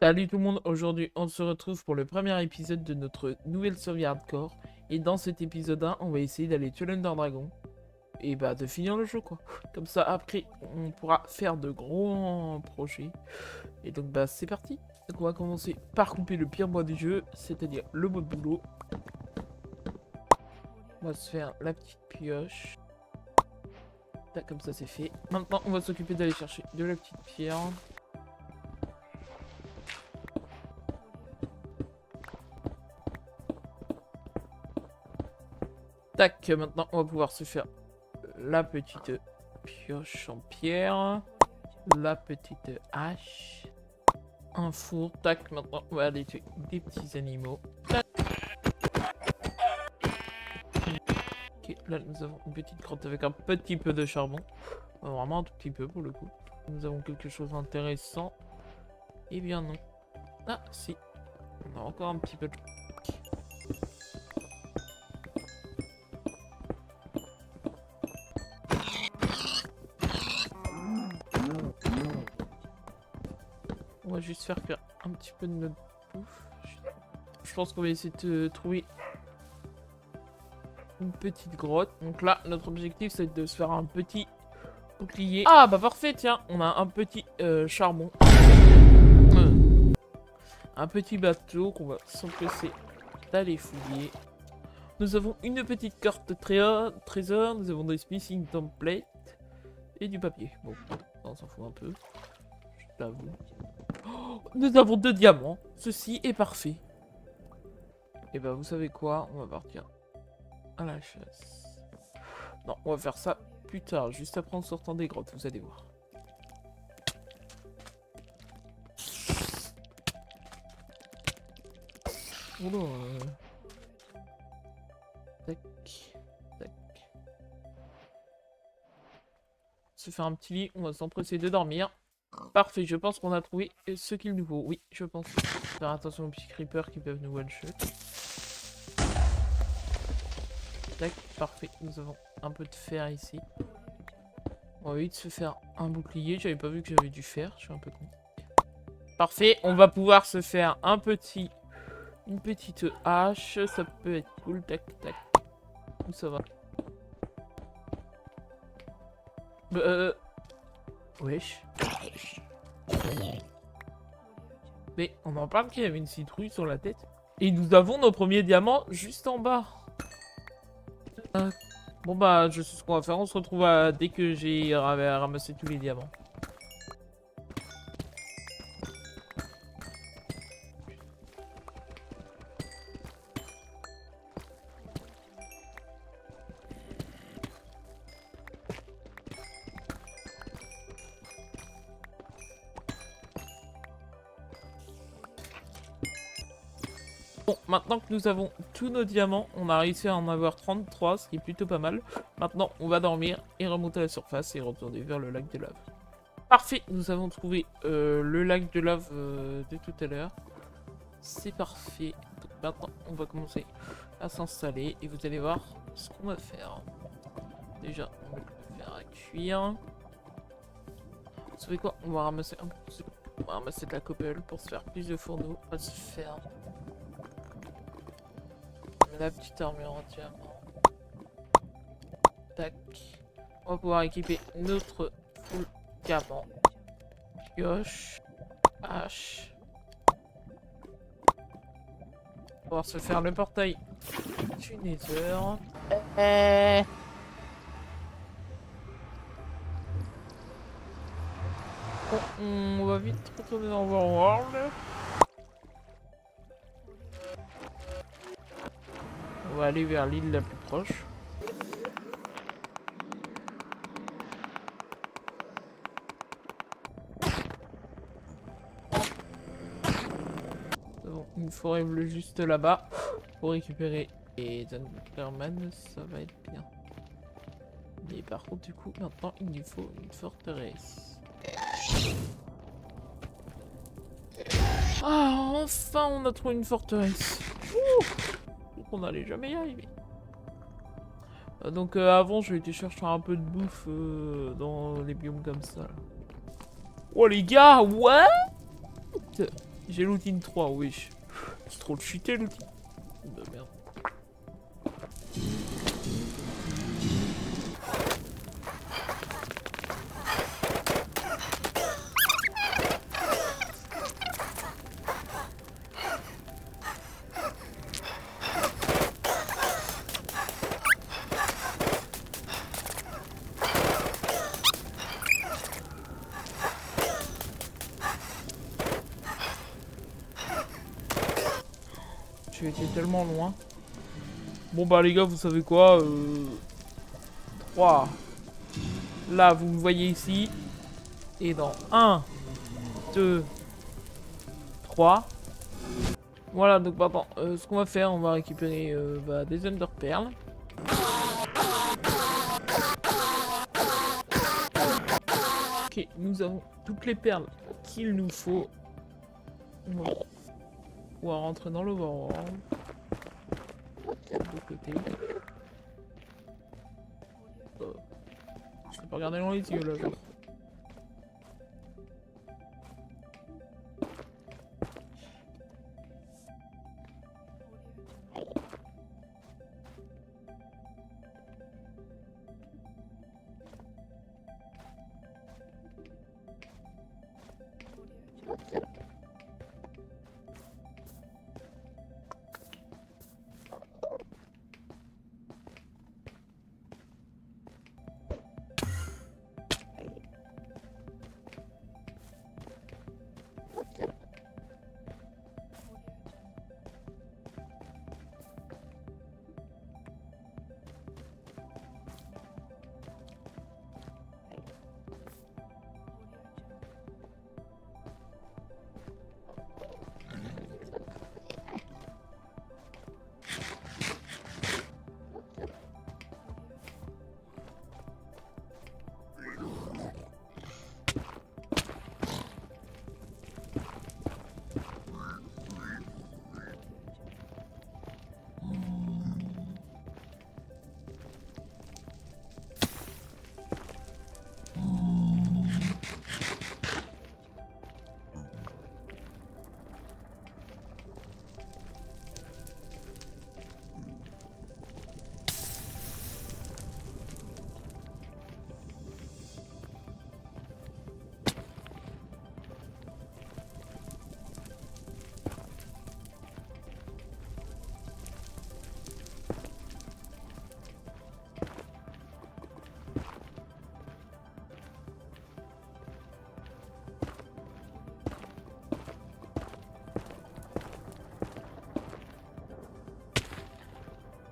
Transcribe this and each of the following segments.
Salut tout le monde, aujourd'hui on se retrouve pour le premier épisode de notre nouvelle survie hardcore. Et dans cet épisode 1, on va essayer d'aller tuer l'Ender Dragon. Et bah de finir le jeu quoi. Comme ça après on pourra faire de gros projets. Et donc bah c'est parti. Donc on va commencer par couper le pire bois du jeu, c'est-à-dire le bois de boulot. On va se faire la petite pioche. Tac, comme ça c'est fait. Maintenant on va s'occuper d'aller chercher de la petite pierre. Tac, maintenant on va pouvoir se faire la petite pioche en pierre, la petite hache, un four. Tac, maintenant on va aller tuer des petits animaux. Tac. Ok, là nous avons une petite grotte avec un petit peu de charbon. Vraiment un tout petit peu pour le coup. Nous avons quelque chose d'intéressant. Eh bien non. Ah si, on a encore un petit peu de... On va juste faire cuire un petit peu de notre bouffe. Je pense qu'on va essayer de trouver une petite grotte. Donc là, notre objectif, c'est de se faire un petit bouclier. Ah, bah parfait, tiens, on a un petit charbon. Un petit bateau qu'on va s'empresser d'aller fouiller. Nous avons une petite carte de trésor. Nous avons des smithing templates et du papier. Bon, on s'en fout un peu. Je t'avoue. Oh, nous avons 2 diamants. Ceci est parfait. Et bah, vous savez quoi? On va partir à la chasse. Non, on va faire ça plus tard, juste après en sortant des grottes, vous allez voir. Oula, tac, tac. Se faire un petit lit, on va s'empresser de dormir. Parfait, je pense qu'on a trouvé ce qu'il nous faut. Oui, je pense. Faire attention aux petits creepers qui peuvent nous one-shot. Tac, parfait, nous avons un peu de fer ici. On va vite se faire un bouclier, j'avais pas vu que j'avais du fer, je suis un peu con. Parfait, on va pouvoir se faire une petite hache, ça peut être cool, tac tac. Où ça va? Wesh. Mais on en parle qu'il y avait une citrouille sur la tête. Et nous avons nos premiers diamants juste en bas. Bon bah, je sais ce qu'on va faire, on se retrouve dès que j'ai ramassé tous les diamants. Bon, maintenant que nous avons tous nos diamants, on a réussi à en avoir 33, ce qui est plutôt pas mal. Maintenant, on va dormir et remonter à la surface et retourner vers le lac de lave. Parfait, nous avons trouvé le lac de lave de tout à l'heure. C'est parfait. Donc maintenant, on va commencer à s'installer et vous allez voir ce qu'on va faire. Déjà, on va le faire à cuire. Vous savez quoi? On va ramasser un peu, on va ramasser de la cobble pour se faire plus de fourneaux. On va se faire la petite armure en diamant. Tac. On va pouvoir équiper notre full diamant. Pioche. Hache. On va pouvoir se faire le portail du Nether. Bon, on va vite retourner dans Overworld. On va aller vers l'île la plus proche. Nous avons une forêt bleue juste là-bas pour récupérer les Enderman, ça va être bien. Mais par contre, du coup, maintenant il nous faut une forteresse. Ah, enfin on a trouvé une forteresse. On n'allait jamais y arriver. Donc avant, j'ai été chercher un peu de bouffe dans les biomes comme ça. Oh les gars, what? J'ai l'outil 3, oui. C'est trop cheaté l'outil. De merde. J'ai été tellement loin. Bon bah les gars, vous savez quoi 3. Là, vous me voyez ici. Et dans 1, 2, 3. Voilà, donc maintenant, ce qu'on va faire, on va récupérer des Ender Perles. Ok, nous avons toutes les perles qu'il nous faut. On va pouvoir rentrer dans l'Overworld. De côté. Je peux pas regarder dans les yeux là, genre.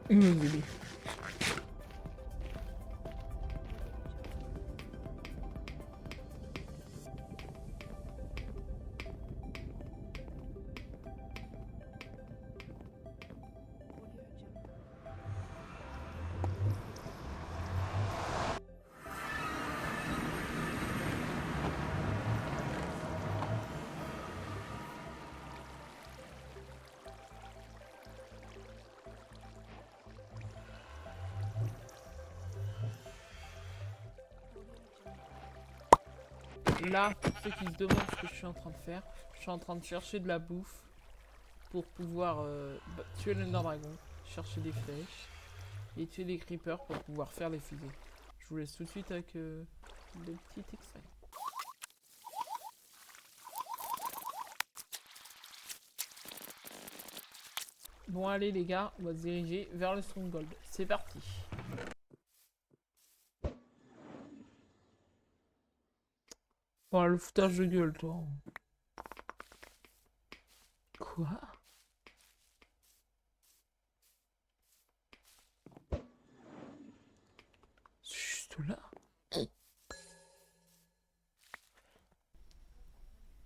Bébé. Là, pour ceux qui se demandent ce que je suis en train de faire, je suis en train de chercher de la bouffe pour pouvoir tuer l'Ender Dragon, chercher des flèches et tuer des creepers pour pouvoir faire les fusées. Je vous laisse tout de suite avec le petit extrait. Bon allez les gars, on va se diriger vers le Stronghold. C'est parti. Oh, le foutage de gueule, toi. Quoi? C'est juste là.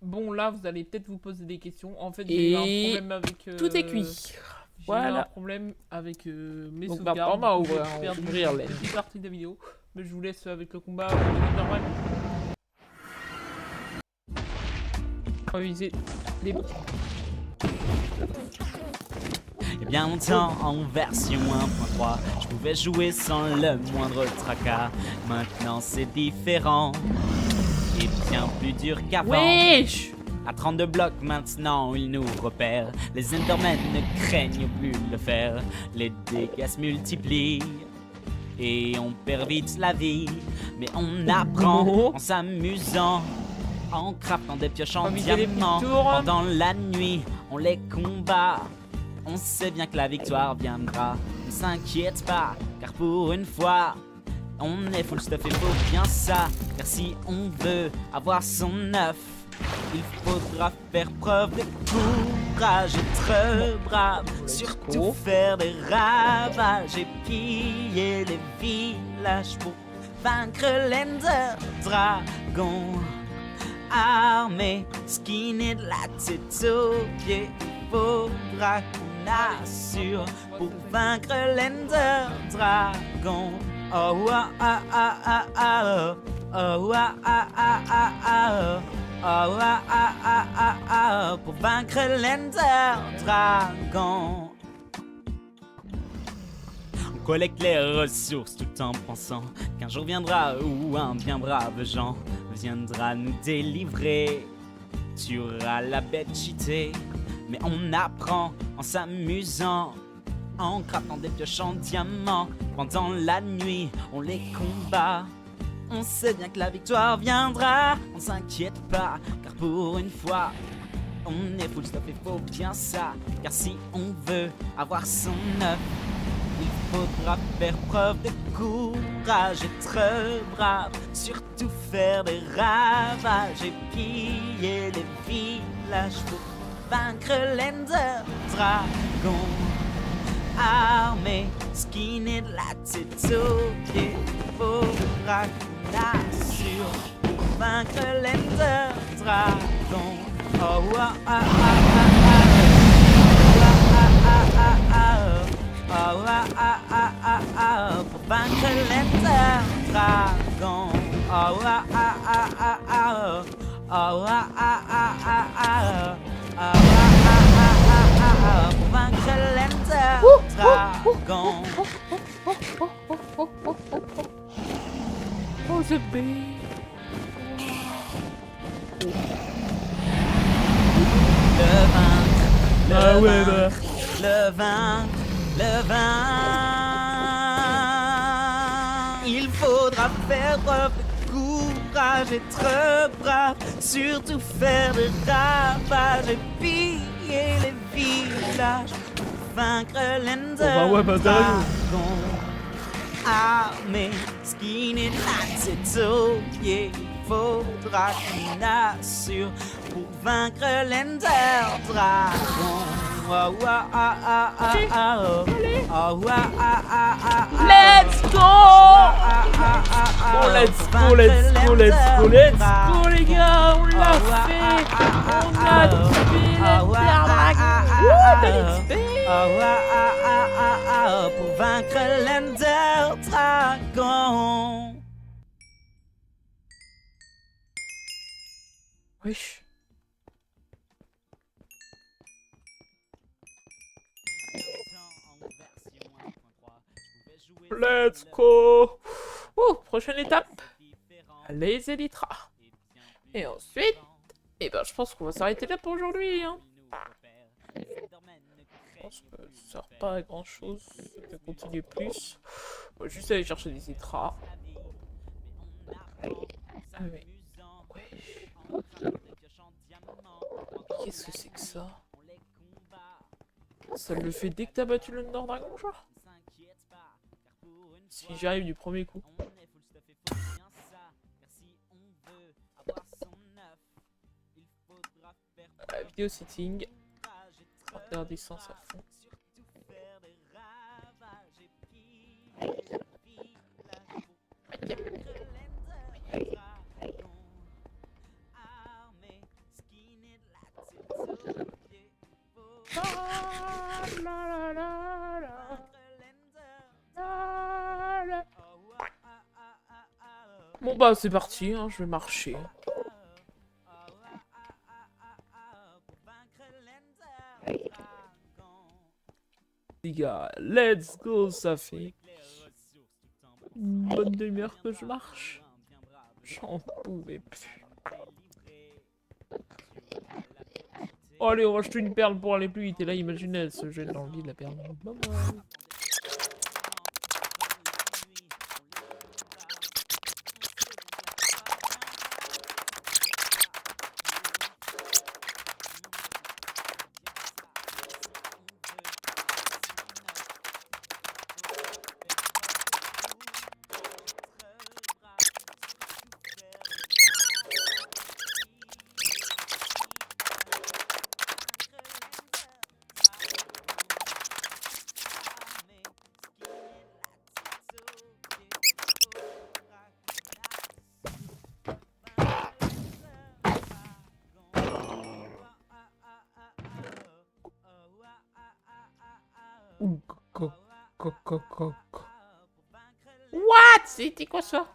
Bon, là, vous allez peut-être vous poser des questions. En fait, j'ai eu un problème avec... tout est cuit. Voilà. J'ai eu un problème avec mes donc sauvegardes. bah, on j'ai va perdu ouvrir une les... petite partie de la vidéo. Mais je vous laisse avec le combat normal. On va viser les bots. Eh bien longtemps en version 1.3, je pouvais jouer sans le moindre tracas. Maintenant c'est différent et bien plus dur qu'avant. Wesh! À 32 blocs maintenant, ils nous repèrent. Les Endermen ne craignent plus de le faire. Les dégâts se multiplient et on perd vite la vie. Mais on apprend en s'amusant, en craftant des pioches en diamant. Pendant la nuit, on les combat. On sait bien que la victoire viendra. Ne s'inquiète pas, car pour une fois, on est full stuff et faut bien ça. Car si on veut avoir son œuf, il faudra faire preuve de courage, être brave, surtout faire des ravages et piller les villages pour vaincre l'Ender Dragon. Armé, skinné de la tête aux pieds, il faudra qu'on assure pour vaincre l'Ender Dragon. Oh ah ah ah ah ah, oh ah ah ah ah ah. Oh ah ah ah ah ah, pour vaincre l'Ender Dragon. On collecte les ressources tout en pensant qu'un jour viendra où un bien brave Jean viendra nous délivrer. Tu auras la bête cheatée, mais on apprend en s'amusant, en craftant des pioches en diamant. Pendant la nuit, on les combat. On sait bien que la victoire viendra, on s'inquiète pas, car pour une fois, on est full stuff et faut bien ça. Car si on veut avoir son œuf, il faudra faire preuve de courage, être brave, surtout faire des ravages et piller les villages pour vaincre l'Ender Dragon. Armé, skinné de la tête aux pieds, faudra qu'on assure pour vaincre l'Ender Dragon. Oh ah ah ah ah ah, oh ah ah ah ah ah, pour vaincre l'Ender Dragon. Oh ah ah ah ah ah, oh ah ah ah ah ah, oh ah ah ah ah ah, pour vaincre l'Ender Dragon. Oh, the bee. Le vaincre, Ah ouais, bah. le vaincre, le vaincre. Il faudra faire preuve de courage, être brave, surtout faire des ravages et piller les villages pour vaincre l'Ender Oh bah ouais, bah Dragon. Armé, skinné de la tête aux pieds, il faudra qu'on assure pour vaincre l'Ender Dragon. Oh ah ah ah ah ah, oh oh ah ah ah ah ah. Let's go! Oh, let's go, let's go, let's go, let's go, les gars, on l'a fait! On a tué l'Ender Dragon! Wouh, t'as l'XP! Oh ah ah ah ah ah, pour vaincre l'Ender Dragon. Wesh. Let's go! Prochaine étape, les Elytras. Et ensuite, eh ben, je pense qu'on va s'arrêter là pour aujourd'hui. Hein. Je pense que ça sert pas à grand chose de continuer plus. On va juste aller chercher des Elytras. Ah mais... Wesh. Qu'est-ce que c'est que ça? Ça le fait dès que t'as battu le Nord Dragon, genre? Si j'arrive du premier coup. La vidéo setting. 31 distance à fond. Bon bah c'est parti, hein, je vais marcher. Les gars, let's go, ça fait une bonne demi-heure que je marche. J'en pouvais plus. Oh, allez, on va acheter une perle pour aller plus vite. Et là, imaginez, elle se jette dans le vide, la perle. Bye bye. What? C'était quoi ça?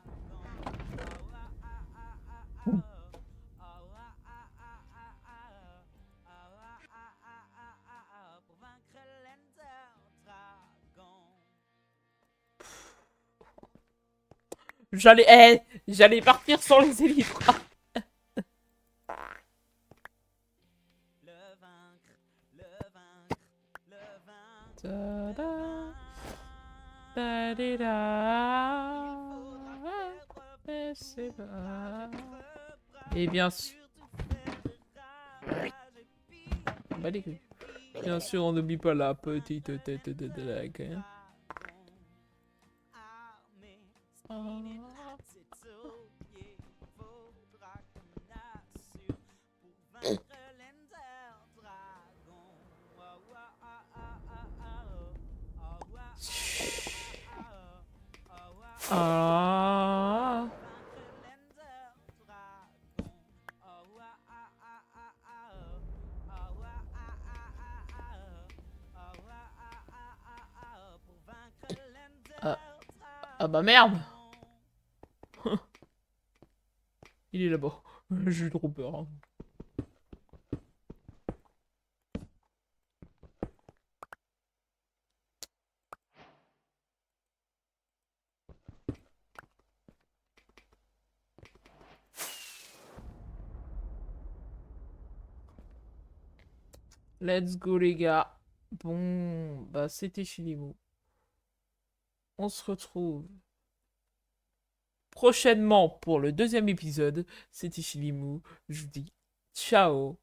J'allais partir sans les élites, quoi. Ta-da. Ta-di-da. Et c'est pas... Et bien sûr... Bah, les couilles. Bien sûr, on n'oublie pas la petite tête de Drake. Hein. Ah. Ah bah merde. Il est là-bas. J'ai trop peur. Hein. Let's go les gars. Bon, bah c'était Chilimou. On se retrouve prochainement pour le deuxième épisode. C'était Chilimou. Je vous dis ciao.